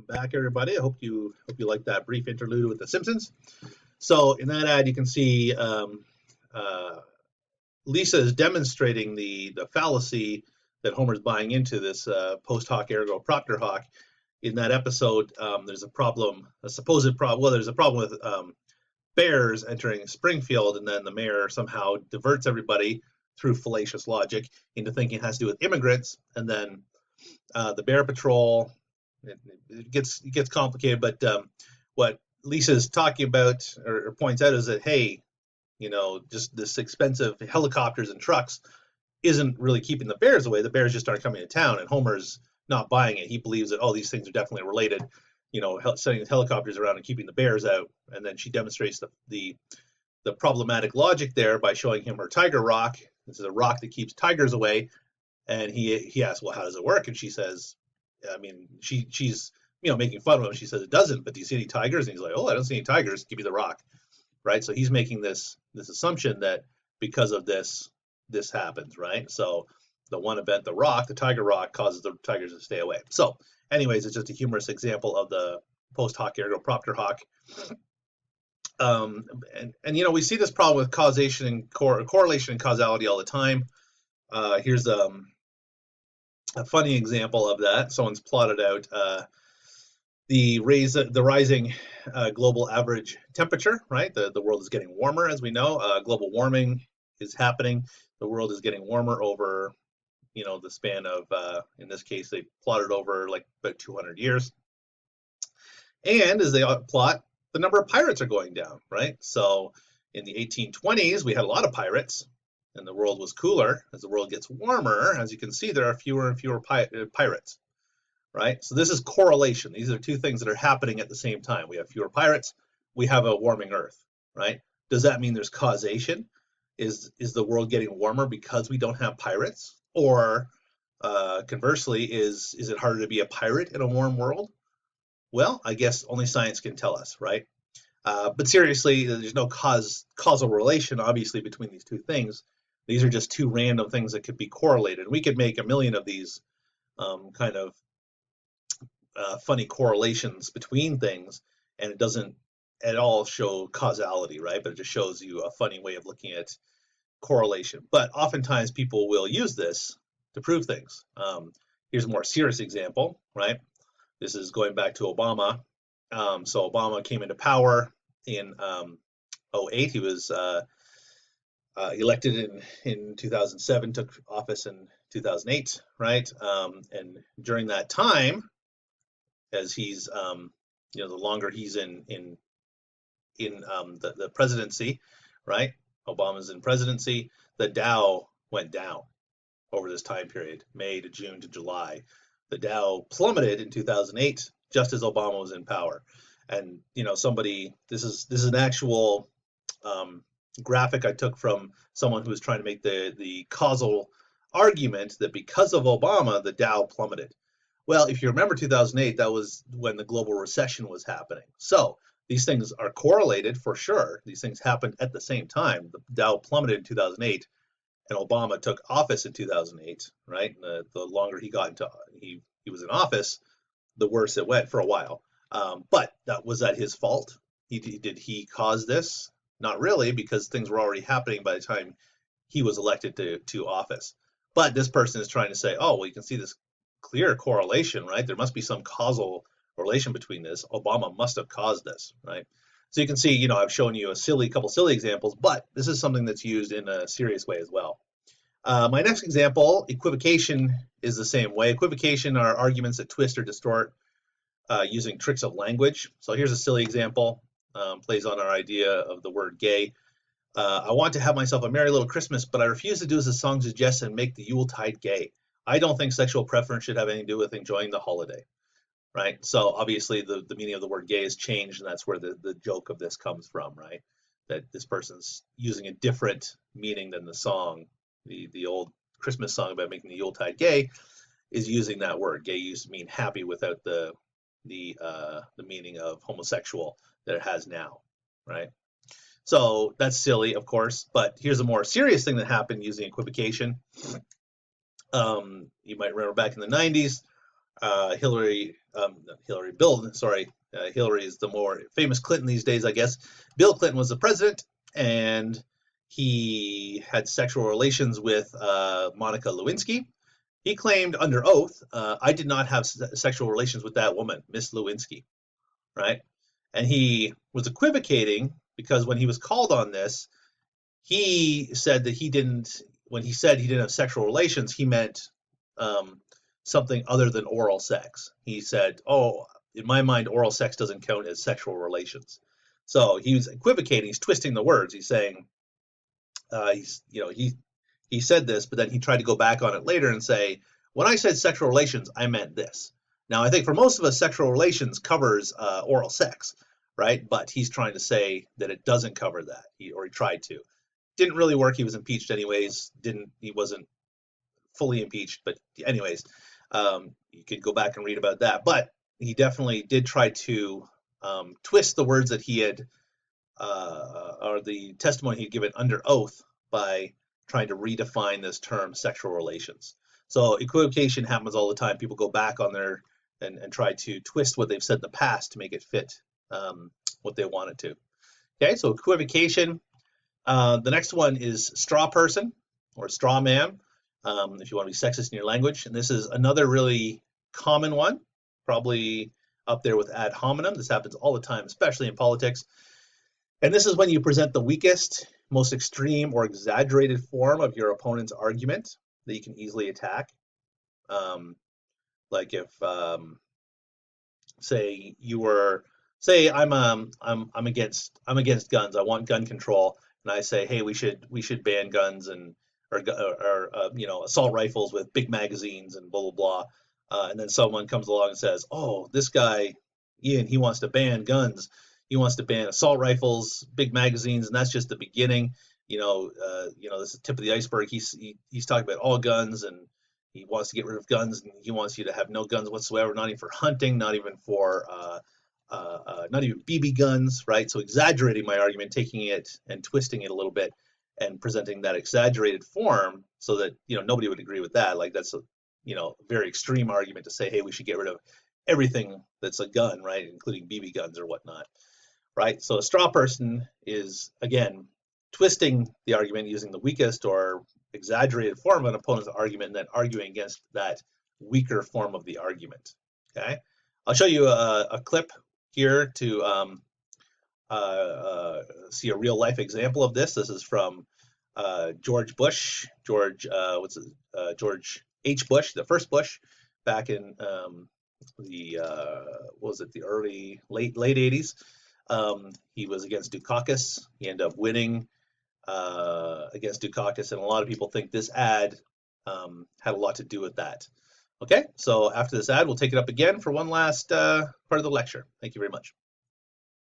back, everybody. I hope you liked that brief interlude with The Simpsons. So in that ad, you can see Lisa is demonstrating the fallacy that Homer's buying into, this post hoc ergo propter hoc. In that episode, there's a problem, a supposed problem. Well, there's a problem with bears entering Springfield, and then the mayor somehow diverts everybody through fallacious logic into thinking it has to do with immigrants, and then the bear patrol. It gets complicated, but what Lisa's talking about or points out is that, hey, just this expensive helicopters and trucks isn't really keeping the bears away. The bears just aren't coming to town, and Homer's not buying it. He believes that, these things are definitely related, sending helicopters around and keeping the bears out. And then she demonstrates the problematic logic there by showing him her tiger rock. This is a rock that keeps tigers away. And he asks, well, how does it work? And she says, she's making fun of him. She says it doesn't, but do you see any tigers? And he's like, I don't see any tigers. Give me the rock, right? So he's making this assumption that because of this happens, right? So the one event, the tiger rock, causes the tigers to stay away. So anyways, it's just a humorous example of the post hoc ergo propter hoc. And we see this problem with causation and correlation and causality all the time. Here's a funny example of that. Someone's plotted out the rising global average temperature, right? The world is getting warmer, as we know. Global warming is happening. The world is getting warmer over, the span of, in this case, they plotted over like about 200 years. And as they plot, the number of pirates are going down, right? So in the 1820s, we had a lot of pirates, and the world was cooler. As the world gets warmer, as you can see, there are fewer and fewer pirates, right? So this is correlation. These are two things that are happening at the same time. We have fewer pirates. We have a warming Earth, right? Does that mean there's causation? Is the world getting warmer because we don't have pirates? Or conversely, is it harder to be a pirate in a warm world? Well, I guess only science can tell us, right? But seriously, there's no causal relation, obviously, between these two things. These are just two random things that could be correlated. We could make a million of these kind of funny correlations between things, and it doesn't at all show causality, right? But it just shows you a funny way of looking at correlation. But oftentimes people will use this to prove things. Here's a more serious example, right? This is going back to Obama. So Obama came into power in 2008. He was elected in 2007, took office in 2008, right? And during that time, as he's, the longer he's in the presidency, right? Obama's in presidency, the Dow went down over this time period, May to June to July. The Dow plummeted in 2008, just as Obama was in power. And this is an actual graphic I took from someone who was trying to make the causal argument that because of Obama, the Dow plummeted. Well, if you remember 2008, that was when the global recession was happening. So these things are correlated for sure. These things happened at the same time. The Dow plummeted in 2008, and Obama took office in 2008, right? The longer he was in office, the worse it went for a while. But was that his fault? Did he cause this? Not really, because things were already happening by the time he was elected to office. But this person is trying to say, you can see this clear correlation, right? There must be some causal relation between this. Obama must have caused this, right? So you can see, I've shown you a couple silly examples, but this is something that's used in a serious way as well. My next example, equivocation, is the same way. Equivocation are arguments that twist or distort using tricks of language. So here's a silly example, plays on our idea of the word gay. I want to have myself a merry little Christmas, but I refuse to do as the song suggests and make the Yuletide gay. I don't think sexual preference should have anything to do with enjoying the holiday, right? So obviously the meaning of the word gay has changed, and that's where the joke of this comes from, right? That this person's using a different meaning than the song. The old Christmas song about making the Yuletide gay is using that word. Gay used to mean happy without the meaning of homosexual that it has now, right? So that's silly, of course, but here's a more serious thing that happened using equivocation. You might remember back in the 90s, Hillary Hillary is the more famous Clinton these days, I guess. Bill Clinton was the president, and he had sexual relations with Monica Lewinsky. He claimed under oath, I did not have sexual relations with that woman, Miss Lewinsky, right? And he was equivocating because when he was called on this, he said that he didn't, when he said he didn't have sexual relations, he meant something other than oral sex. He said, oh, in my mind, oral sex doesn't count as sexual relations. So he was equivocating, he's twisting the words. He's saying, he said this, but then he tried to go back on it later and say, when I said sexual relations, I meant this. Now, I think for most of us, sexual relations covers oral sex, right? But he's trying to say that it doesn't cover that, or he tried to. Didn't really work. He was impeached anyways. He wasn't fully impeached, but anyways, you could go back and read about that. But he definitely did try to twist the words that he had, or the testimony he'd given under oath, by trying to redefine this term sexual relations. So equivocation happens all the time. People go back on their and try to twist what they've said in the past to make it fit what they want it to. Okay, so equivocation. The next one is straw person or straw man, if you want to be sexist in your language. And this is another really common one, probably up there with ad hominem. This happens all the time, especially in politics. And this is when you present the weakest, most extreme or exaggerated form of your opponent's argument that you can easily attack. Like if, say I'm against guns. I want gun control, and I say, hey, we should ban guns and or assault rifles with big magazines and blah blah blah. And then someone comes along and says, oh, this guy Ian, he wants to ban guns. He wants to ban assault rifles, big magazines, and that's just the beginning. This is the tip of the iceberg. He's talking about all guns, and he wants to get rid of guns, and he wants you to have no guns whatsoever, not even for hunting, not even for not even BB guns, right? So exaggerating my argument, taking it and twisting it a little bit, and presenting that exaggerated form so that nobody would agree with that. Like that's a very extreme argument to say, hey, we should get rid of everything that's a gun, right, including BB guns or whatnot, right? So a straw person is, again, twisting the argument using the weakest or exaggerated form of an opponent's argument and then arguing against that weaker form of the argument. Okay, I'll show you a clip here to see a real life example of this. This is from George H. Bush, the first Bush, back in the late 80s. He was against Dukakis. He ended up winning against Dukakis, and a lot of people think this ad had a lot to do with that. Okay, so after this ad, we'll take it up again for one last part of the lecture. Thank you very much.